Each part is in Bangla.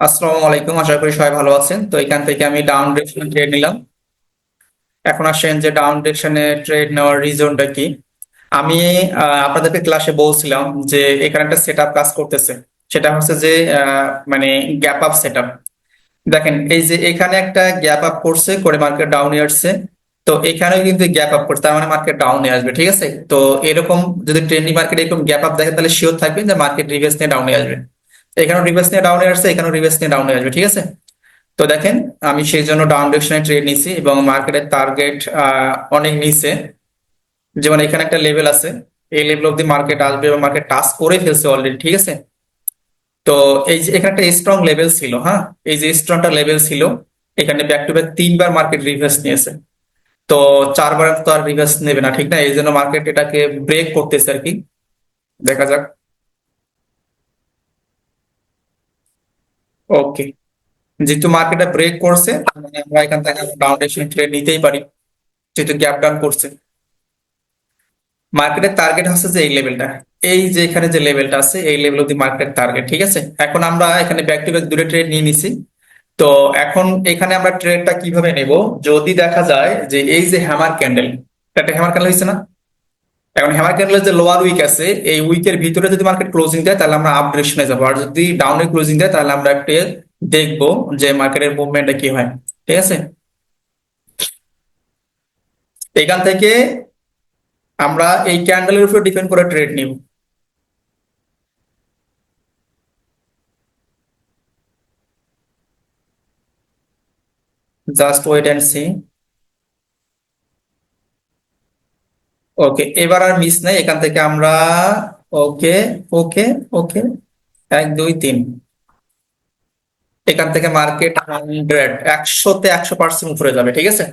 আসসালামু আলাইকুম, আশা করি সবাই ভালো আছেন। তো এখান থেকে আমি ডাউন ডিরেকশনে ট্রেড নিলাম। এখন আসেন যে ডাউন ডিরেকশনে ট্রেড নেওয়ার রিজনটা কি। আমি আপনাদেরকে ক্লাসে বলছিলাম যে এখানে একটা সেট আপ কাজ করতেছে। সেটা হচ্ছে যে মানে গ্যাপ আপ সেট আপ। দেখেন এই যে এখানে একটা গ্যাপ আপ করছে করে মার্কেট ডাউনে আসছে। তো এখানেও কিন্তু গ্যাপ আপ করছে, তার মানে মার্কেট ডাউনে আসবে, ঠিক আছে। তো এরকম যদি ট্রেন্ডি মার্কেট এরকম গ্যাপ আপ দেখে তাহলে শিওর থাকবেন যে মার্কেট রিভার্স নিয়ে ডাউনে আসবে। এখানেও রিভার্স নিয়ে ডাউনে আসছে, এখানেও রিভার্স নিয়ে ডাউনে আসবে, ঠিক আছে। তো দেখেন আমি সেই জন্য ডাউন ডিরেকশনে ট্রেড নিছি এবং মার্কেটের টার্গেট অনেক নিচে। যেমন এখানে একটা লেভেল আছে, এই লেভেল অব্দি মার্কেট আসবে এবং মার্কেট টাচ করে ফেলছে অলরেডি, ঠিক আছে। তো এই যে এখানে একটা স্ট্রং লেভেল ছিল, হ্যাঁ, এই যে স্ট্রংটা লেভেল ছিল, এখানে ব্যাক টু ব্যাক তিনবার মার্কেট রিভার্স নিয়েছে। তো চারবার তো আর রিভার্স নেবে না, ঠিক না, এই জন্য মার্কেট এটাকে ব্রেক করতেছে আর কি। দেখা যাক। ওকে, যেহেতু মার্কেটটা ব্রেক করছে তার মানে আমরা এখান থেকে ডাউন ডিরেকশনে ট্রেড নিতেই পারি, যেহেতু গ্যাপ ডাউন করছে। মার্কেটের টার্গেট হচ্ছে যে এই লেভেলটা, এই যে এখানে যে লেভেলটা আছে এই লেভেল অব্দি মার্কেট টার্গেট, ঠিক আছে। এখন আমরা এখানে ব্যাক টু ব্যাক দুটো ট্রেড নিয়ে নিছি। তো এখন এখানে আমরা ট্রেডটা কিভাবে নেব, যদি দেখা যায় যে এই যে হ্যামার ক্যান্ডেল, একটা হ্যামার ক্যান্ডেল হয়েছে না। এখন হ্যামার ক্যান্ডেলের যে লোয়ার উইক আছে এই উইকের ভিতরে যদি মার্কেট ক্লোজিং দেয় তাহলে আমরা আপ ডিরেকশনে যাবো, আর যদি ডাউনে ক্লোজিং দেয় তাহলে আমরা একটা দেখবো যে মার্কেটের মুভমেন্টটা কি হয়, ঠিক আছে। এখান থেকে আমরা এই ক্যান্ডেলের উপর ডিপেন্ড করে ট্রেড নিব। Just wait and see. Okay, এবার আর মিস নাই, এখান থেকে আমরা ওকে ওকে ওকে 1 2 3, এখান থেকে মার্কেট 100 তে 100% উপরে যাবে, ঠিক আছে।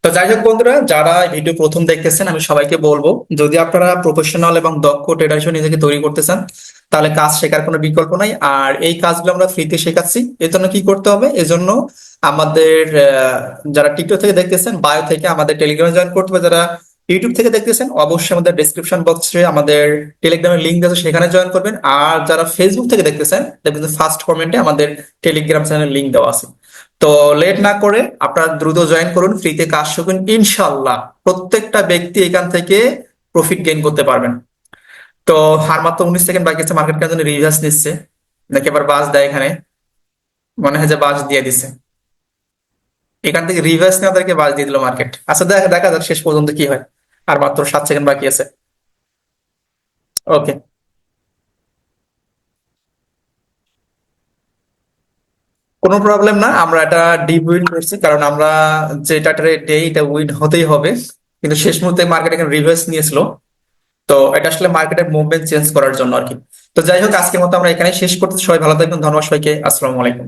তো যাই হোক বন্ধুরা, যারা ভিডিও প্রথম দেখতেছেন আমি সবাইকে বলবো, যদি আপনারা প্রফেশনাল এবং দক্ষ ট্রেডার হিসেবে নিজেকে তৈরি করতে চান তাহলে কাজ শেখার কোনো বিকল্প নাই। আর এই কাজগুলো আমরা ফ্রিতে শেখাচ্ছি। এর জন্য কি করতে হবে, এজন্য আমাদের যারা টিকটক থেকে দেখতেছেন বায়ো থেকে আমাদের টেলিগ্রামে জয়েন করতে হবে, যারা ইউটিউব থেকে দেখতেছেন অবশ্যই আমাদের ডেসক্রিপশন বক্সে আমাদের টেলিগ্রামের লিঙ্ক আছে, সেখানে জয়েন করবেন। আর যারা ফেসবুক থেকে দেখতেছেন দেখবেন ফার্স্ট কমেন্টে আমাদের টেলিগ্রাম চ্যানেল লিঙ্ক দেওয়া আছে। তো লেট না করে আপনারা দ্রুত জয়েন করুন, ফ্রিতে কাজ শিখুন, ইনশাল্লাহ প্রত্যেকটা ব্যক্তি এখান থেকে প্রফিট গেইন করতে পারবেন। তো আর মাত্র 19 সেকেন্ড বাকি আছে, মার্কেট কেন রিভার্স নিচ্ছে, নাকি এবার বাস দেয় এখানে, মনে হয় যে বাস দিয়ে দিছে। এখান থেকে রিভার্স নিয়ে ওদেরকে বাস দিয়ে দিল মার্কেট। আচ্ছা দেখা দেখা যাক শেষ পর্যন্ত কি হয়। আর মাত্র 7 সেকেন্ড বাকি আছে। ওকে, কোনো প্রবলেম না, আমরা এটা ডিপ উইন করছি কারণ আমরা যেটা ট্রেড দেই এটা উইন হতেই হবে। কিন্তু শেষ মুহূর্তে মার্কেট এখানে রিভার্স নিয়েছিল। তো এটা আসলে মার্কেটের মুভমেন্ট চেঞ্জ করার জন্য আর কি। তো যাই হোক, আজকের মতো আমরা এখানে শেষ করতে, সবাই ভালো থাকবেন, ধন্যবাদ সবাইকে, আসসালামু আলাইকুম।